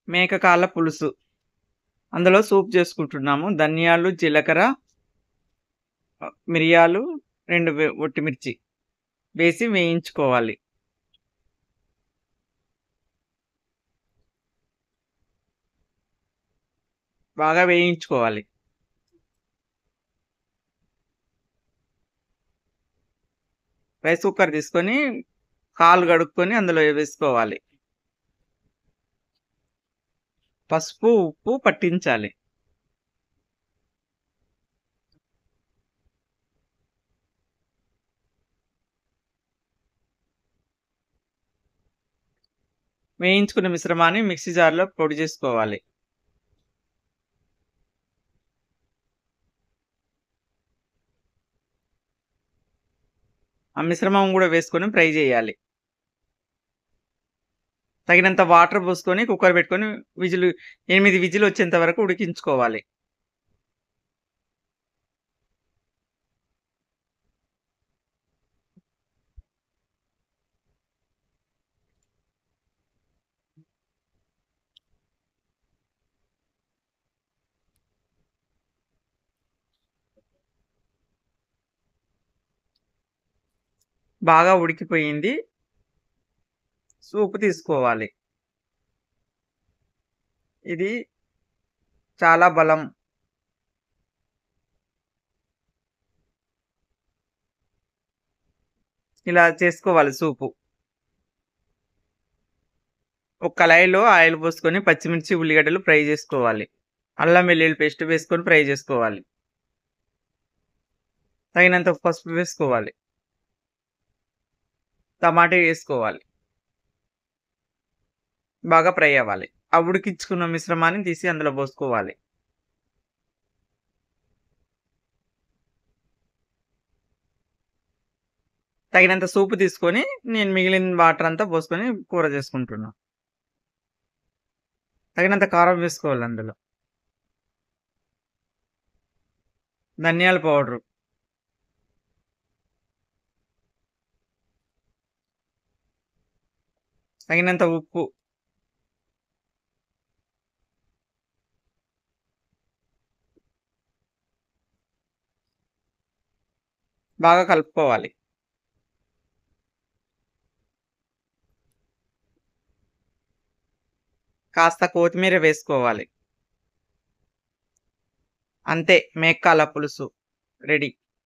మేక కాళ్ళ పులుసు. అందులో సూప్ చేసుకుంటున్నాము. ధనియాలు, జీలకర్ర, మిరియాలు, 2 ఒట్టిమిర్చి వేసి వేయించుకోవాలి. బాగా వేయించుకోవాలి. రైస్ కుక్కర్ తీసుకొని కాళ్ళు కడుక్కొని అందులో వేసుకోవాలి. పసుపు, ఉప్పు పట్టించాలి. వేయించుకున్న మిశ్రమాన్ని మిక్సీ జార్‌లో పొడి చేసుకోవాలి. ఆ మిశ్రమం గూడా వేసుకొని ఫ్రై చేయాలి. తగినంత వాటర్ పోసుకొని కుక్కర్ పెట్టుకొని 8 విజిల్ వచ్చేంత వరకు ఉడికించుకోవాలి. బాగా ఉడికిపోయింది. సూప్ తీసుకోవాలి. ఇది చాలా బలం. ఇలా చేసుకోవాలి సూపు. ఒక కళాయిలో ఆయిల్ పోసుకొని పచ్చిమిర్చి, ఉల్లిగడ్డలు ఫ్రై చేసుకోవాలి. అల్లం వెల్లుల్లి పేస్ట్ వేసుకొని ఫ్రై చేసుకోవాలి. తగినంత పసుపు వేసుకోవాలి. టమాటా వేసుకోవాలి. బాగా ఫ్రై అవ్వాలి. ఆ ఉడికించుకున్న మిశ్రమాన్ని తీసి అందులో పోసుకోవాలి. తగినంత సూపు తీసుకొని నేను మిగిలిన వాటర్ అంతా పోసుకొని కూర చేసుకుంటున్నా. తగినంత కారం వేసుకోవాలి అందులో. ధనియాల పౌడరు. తగినంత ఉప్పు. బాగా కలుపుకోవాలి. కాస్త కొత్తిమీర వేసుకోవాలి. అంతే మేక్కాల పులుసు రెడీ.